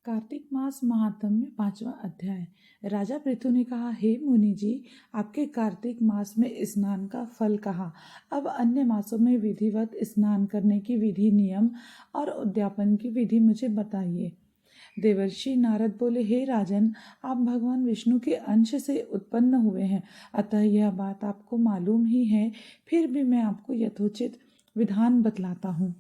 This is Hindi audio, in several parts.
कार्तिक मास महात्म्य 5वां अध्याय। राजा पृथु ने कहा, हे मुनि जी, आपके कार्तिक मास में स्नान का फल कहा। अब अन्य मासों में विधिवत स्नान करने की विधि, नियम और उद्यापन की विधि मुझे बताइए। देवर्षि नारद बोले, हे राजन, आप भगवान विष्णु के अंश से उत्पन्न हुए हैं, अतः यह बात आपको मालूम ही है। फिर भी मैं आपको यथोचित विधान बतलाता हूँ।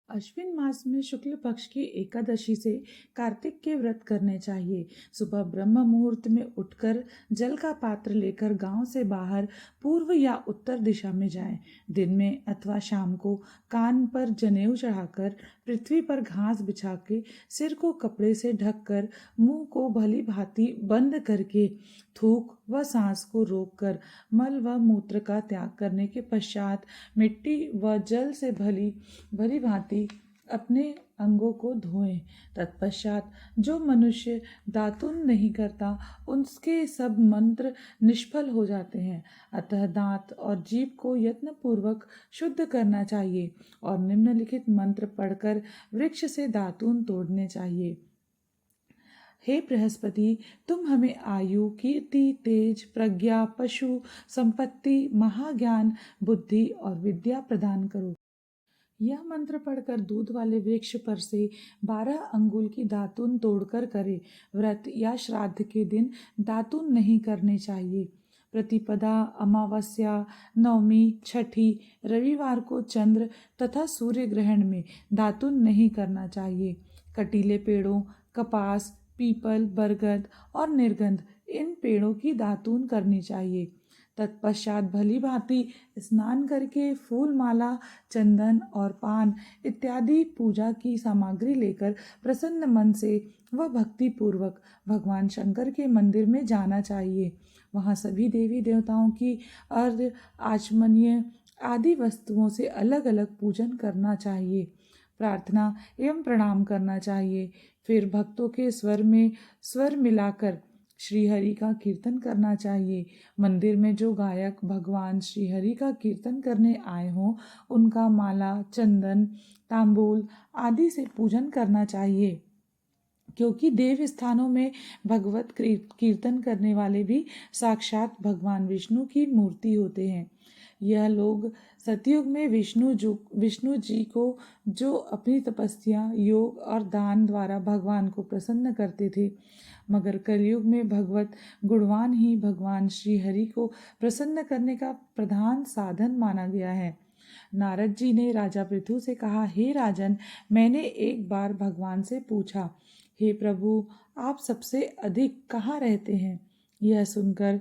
अश्विन मास में शुक्ल पक्ष की एकादशी से कार्तिक के व्रत करने चाहिए। सुबह ब्रह्म मुहूर्त में उठकर जल का पात्र लेकर गांव से बाहर पूर्व या उत्तर दिशा में जाएं। दिन में अथवा शाम को कान पर जनेऊ चढ़ाकर, पृथ्वी पर घास बिछा के, सिर को कपड़े से ढककर, मुंह को भली भांति बंद करके, थूक व सांस को रोककर, मल व मूत्र का त्याग करने के पश्चात मिट्टी व जल से भली भांति अपने अंगों को धोएं। तत्पश्चात जो मनुष्य दातुन नहीं करता, उसके सब मंत्र निष्फल हो जाते हैं। अतः दांत और जीभ को यत्न पूर्वक शुद्ध करना चाहिए और निम्नलिखित मंत्र पढ़कर वृक्ष से दातून तोड़ने चाहिए। हे बृहस्पति, तुम हमें आयु, कीर्ति, तेज, प्रज्ञा, पशु, संपत्ति, महाज्ञान, बुद्धि और विद्या प्रदान करो। यह मंत्र पढ़कर दूध वाले वृक्ष पर से 12 अंगुल की दातून तोड़कर करे। व्रत या श्राद्ध के दिन दातून नहीं करने चाहिए। प्रतिपदा, अमावस्या, नवमी, छठी, रविवार को चंद्र तथा सूर्य ग्रहण में दातून नहीं करना चाहिए। कटीले पेड़ों, कपास, पीपल, बरगद और निर्गंध, इन पेड़ों की दातून करनी चाहिए। तत्पश्चात भली भांति स्नान करके फूल माला, चंदन और पान इत्यादि पूजा की सामग्री लेकर प्रसन्न मन से व भक्ति पूर्वक भगवान शंकर के मंदिर में जाना चाहिए। वहाँ सभी देवी देवताओं की अर्घ्य, आचमनीय आदि वस्तुओं से अलग अलग पूजन करना चाहिए। प्रार्थना एवं प्रणाम करना चाहिए। फिर भक्तों के स्वर में स्वर मिलाकर श्रीहरि का कीर्तन करना चाहिए। मंदिर में जो गायक भगवान श्रीहरि का कीर्तन करने आए हों, उनका माला, चंदन, तांबूल आदि से पूजन करना चाहिए, क्योंकि देव स्थानों में भगवत कीर्तन करने वाले भी साक्षात भगवान विष्णु की मूर्ति होते हैं। यह लोग सतयुग में विष्णु जी को जो अपनी तपस्या, योग और दान द्वारा भगवान को प्रसन्न करते थे, मगर कलयुग में भगवत गुणवान ही भगवान श्री हरि को प्रसन्न करने का प्रधान साधन माना गया है। नारद जी ने राजा पृथु से कहा, हे राजन, मैंने एक बार भगवान से पूछा, हे प्रभु, आप सबसे अधिक कहाँ रहते हैं? यह सुनकर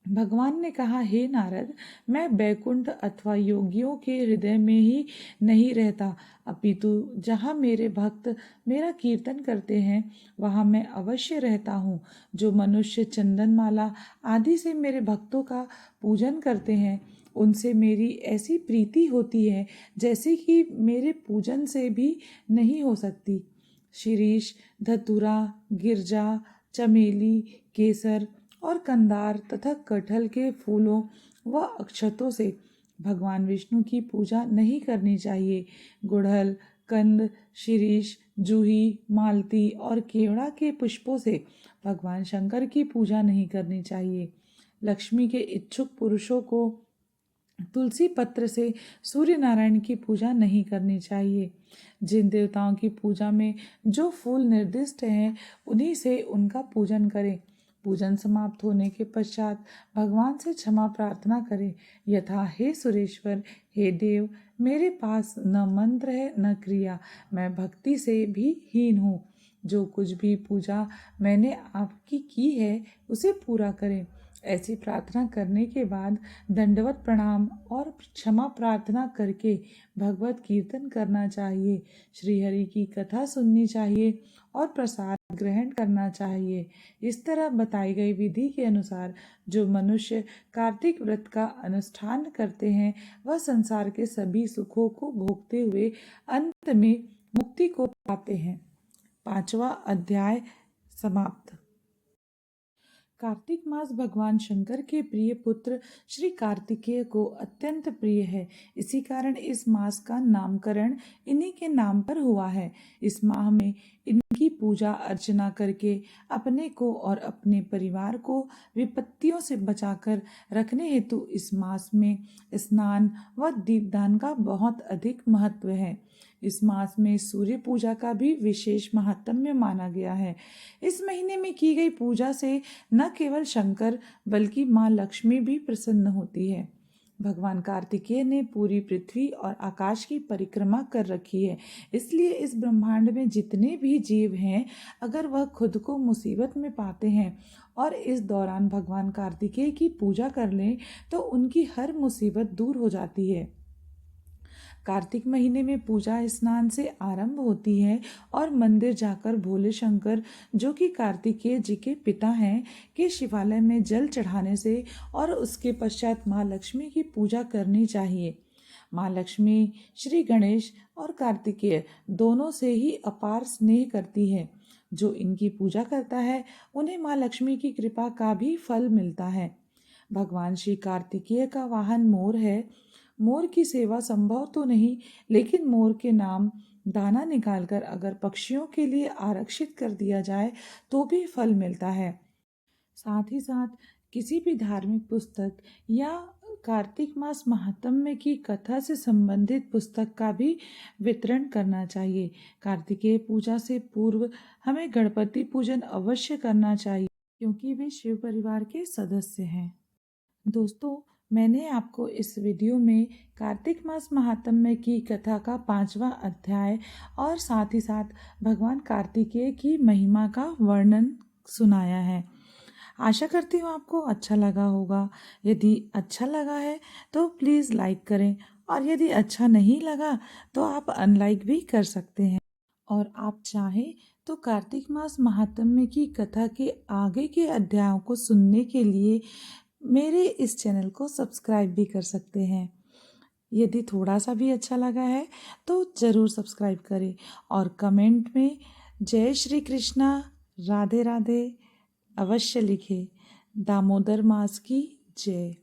भगवान ने कहा, हे नारद, मैं बैकुंठ अथवा योगियों के हृदय में ही नहीं रहता, अपितु जहाँ मेरे भक्त मेरा कीर्तन करते हैं, वहाँ मैं अवश्य रहता हूँ। जो मनुष्य चंदनमाला आदि से मेरे भक्तों का पूजन करते हैं, उनसे मेरी ऐसी प्रीति होती है जैसे कि मेरे पूजन से भी नहीं हो सकती। शिरीष, धतूरा, गिरजा, चमेली, केसर और कंदार तथा कटहल के फूलों व अक्षतों से भगवान विष्णु की पूजा नहीं करनी चाहिए। गुड़हल, कंद, शिरीष, जूही, मालती और केवड़ा के पुष्पों से भगवान शंकर की पूजा नहीं करनी चाहिए। लक्ष्मी के इच्छुक पुरुषों को तुलसी पत्र से सूर्य नारायण की पूजा नहीं करनी चाहिए। जिन देवताओं की पूजा में जो फूल निर्दिष्ट हैं, उन्हीं से उनका पूजन करें। पूजन समाप्त होने के पश्चात भगवान से क्षमा प्रार्थना करें, यथा, हे सुरेश्वर, हे देव, मेरे पास न मंत्र है न क्रिया, मैं भक्ति से भी हीन हूँ। जो कुछ भी पूजा मैंने आपकी की है, उसे पूरा करें। ऐसी प्रार्थना करने के बाद दंडवत प्रणाम और क्षमा प्रार्थना करके भगवत कीर्तन करना चाहिए, श्रीहरि की कथा सुननी चाहिए और प्रसाद ग्रहण करना चाहिए। इस तरह बताई गई विधि के अनुसार जो मनुष्य कार्तिक व्रत का अनुष्ठान करते हैं, वह संसार के सभी सुखों को भोगते हुए अंत में मुक्ति को पाते हैं। 5वां अध्याय समाप्त। कार्तिक मास भगवान शंकर के प्रिय पुत्र श्री कार्तिकेय को अत्यंत प्रिय है। इसी कारण इस मास का नामकरण इन्हीं के नाम पर हुआ है। इस माह में इनकी इनकी पूजा अर्चना करके अपने को और अपने परिवार को विपत्तियों से बचाकर रखने हेतु इस मास में स्नान व दीपदान का बहुत अधिक महत्व है। इस मास में सूर्य पूजा का भी विशेष महात्म्य माना गया है। इस महीने में की गई पूजा से न केवल शंकर बल्कि माँ लक्ष्मी भी प्रसन्न होती है। भगवान कार्तिकेय ने पूरी पृथ्वी और आकाश की परिक्रमा कर रखी है, इसलिए इस ब्रह्मांड में जितने भी जीव हैं, अगर वह खुद को मुसीबत में पाते हैं और इस दौरान भगवान कार्तिकेय की पूजा कर लें तो उनकी हर मुसीबत दूर हो जाती है। कार्तिक महीने में पूजा स्नान से आरंभ होती है और मंदिर जाकर भोले शंकर, जो कि कार्तिकेय जी के पिता हैं, के शिवालय में जल चढ़ाने से और उसके पश्चात माँ लक्ष्मी की पूजा करनी चाहिए। माँ लक्ष्मी श्री गणेश और कार्तिकेय दोनों से ही अपार स्नेह करती है। जो इनकी पूजा करता है उन्हें माँ लक्ष्मी की कृपा का भी फल मिलता है। भगवान श्री कार्तिकेय का वाहन मोर है। मोर की सेवा संभव तो नहीं, लेकिन मोर के नाम दाना निकालकर अगर पक्षियों के लिए आरक्षित कर दिया जाए तो भी फल मिलता है। साथ ही साथ किसी भी धार्मिक पुस्तक या कार्तिक मास महात्म्य की कथा से संबंधित पुस्तक का भी वितरण करना चाहिए। कार्तिकेय पूजा से पूर्व हमें गणपति पूजन अवश्य करना चाहिए, क्योंकि वे शिव परिवार के सदस्य हैं। दोस्तों, मैंने आपको इस वीडियो में कार्तिक मास महात्म्य की कथा का 5वां अध्याय और साथ ही साथ भगवान कार्तिकेय की महिमा का वर्णन सुनाया है। आशा करती हूँ आपको अच्छा लगा होगा। यदि अच्छा लगा है तो प्लीज़ लाइक करें, और यदि अच्छा नहीं लगा तो आप अनलाइक भी कर सकते हैं। और आप चाहें तो कार्तिक मास महात्म्य की कथा के आगे के अध्यायों को सुनने के लिए मेरे इस चैनल को सब्सक्राइब भी कर सकते हैं। यदि थोड़ा सा भी अच्छा लगा है तो ज़रूर सब्सक्राइब करें और कमेंट में जय श्री कृष्णा, राधे राधे अवश्य लिखें। दामोदर मास की जय।